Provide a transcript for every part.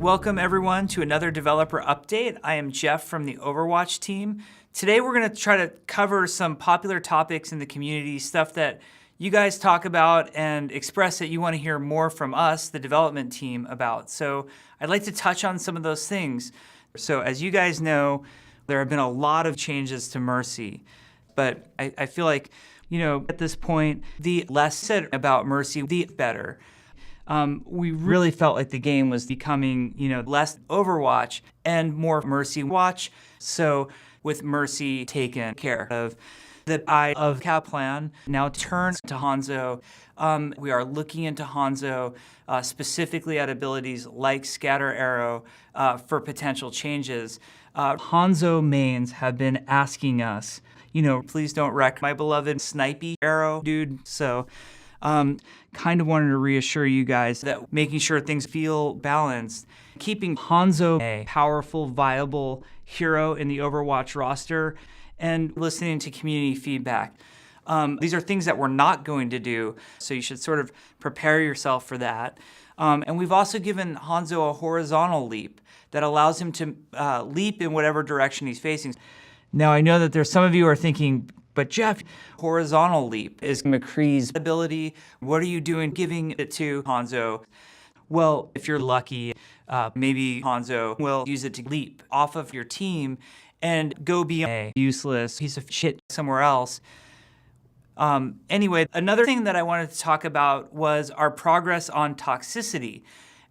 Welcome everyone to another developer update. I am Jeff from the Overwatch team. Today we're going to try to cover some popular topics in the community, stuff that you guys talk about and express that you want to hear more from us, the development team, about. So I'd like to touch on some of those things. So as you guys know, there have been a lot of changes to Mercy, but I feel like, at this point, the less said about Mercy, the better. We really felt like the game was becoming, less Overwatch and more Mercy Watch. So with Mercy taken care of, the eye of Kaplan now turns to Hanzo. We are looking into Hanzo, specifically at abilities like Scatter Arrow for potential changes. Hanzo mains have been asking us, please don't wreck my beloved snipey arrow dude. So kind of wanted to reassure you guys that making sure things feel balanced, keeping Hanzo a powerful, viable hero in the Overwatch roster, and listening to community feedback. These are things that we're not going to do, so you should sort of prepare yourself for that. And we've also given Hanzo a horizontal leap that allows him to leap in whatever direction he's facing. Now, I know that there's some of you who are thinking, but Jeff, horizontal leap is McCree's ability. What are you doing giving it to Hanzo? Well, if you're lucky, maybe Hanzo will use it to leap off of your team and go be a useless piece of shit somewhere else. Anyway, another thing that I wanted to talk about was our progress on toxicity.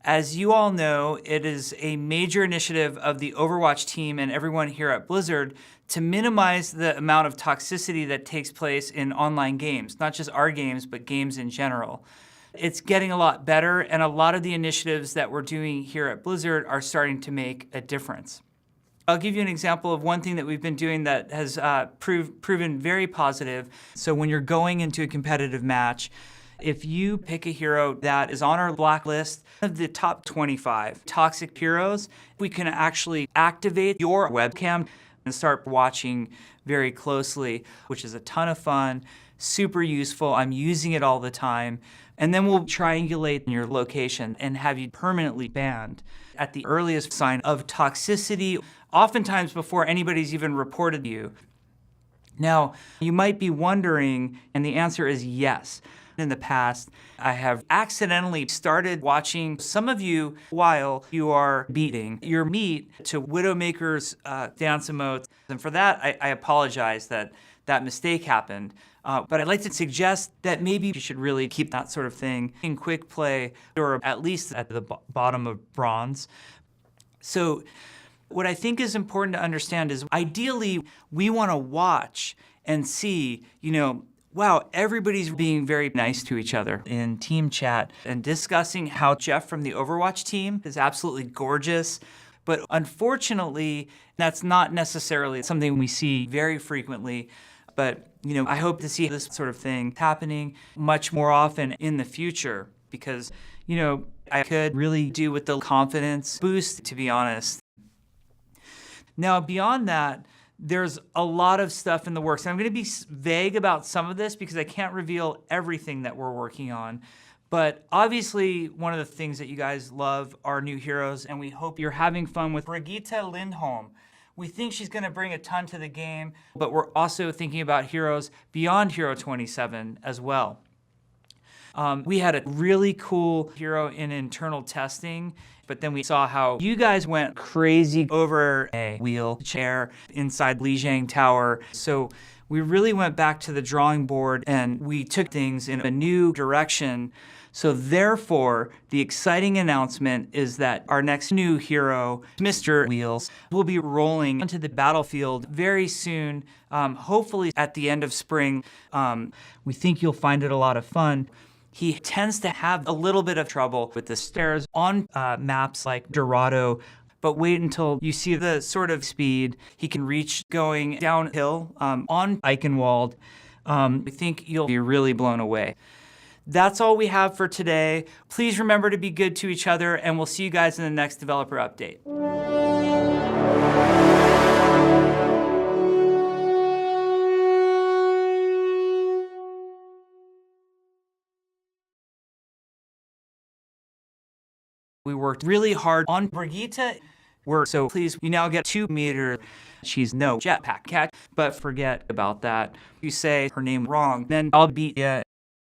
As you all know, it is a major initiative of the Overwatch team and everyone here at Blizzard to minimize the amount of toxicity that takes place in online games, not just our games, but games in general. It's getting a lot better, and a lot of the initiatives that we're doing here at Blizzard are starting to make a difference. I'll give you an example of one thing that we've been doing that has proven very positive. So when you're going into a competitive match, if you pick a hero that is on our blacklist of the top 25 toxic heroes, we can actually activate your webcam and start watching very closely, which is a ton of fun, super useful. I'm using it all the time. And then we'll triangulate your location and have you permanently banned at the earliest sign of toxicity, oftentimes before anybody's even reported you. Now, you might be wondering, and the answer is yes. In the past, I have accidentally started watching some of you while you are beating your meat to Widowmaker's dance emotes. And for that, I apologize that that mistake happened. But I'd like to suggest that maybe you should really keep that sort of thing in quick play, or at least at the bottom of bronze. So what I think is important to understand is ideally we want to watch and see, wow, everybody's being very nice to each other in team chat and discussing how Jeff from the Overwatch team is absolutely gorgeous. But unfortunately, that's not necessarily something we see very frequently. But, I hope to see this sort of thing happening much more often in the future because, I could really do with the confidence boost, to be honest. Now, beyond that, there's a lot of stuff in the works. And I'm going to be vague about some of this because I can't reveal everything that we're working on. But obviously, one of the things that you guys love are new heroes, and we hope you're having fun with Brigitte Lindholm. We think she's going to bring a ton to the game, but we're also thinking about heroes beyond Hero 27 as well. We had a really cool hero in internal testing, but then we saw how you guys went crazy over a wheelchair inside Lijiang Tower. So we really went back to the drawing board and we took things in a new direction. So therefore, the exciting announcement is that our next new hero, Mr. Wheels, will be rolling onto the battlefield very soon, hopefully at the end of spring. We think you'll find it a lot of fun. He tends to have a little bit of trouble with the stairs on maps like Dorado, but wait until you see the sort of speed he can reach going downhill on Eichenwald. We think you'll be really blown away. That's all we have for today. Please remember to be good to each other, and we'll see you guys in the next developer update. We worked really hard on Brigitte. So please, you now get 2 meters. She's no jetpack cat, but forget about that. You say her name wrong, then I'll beat you.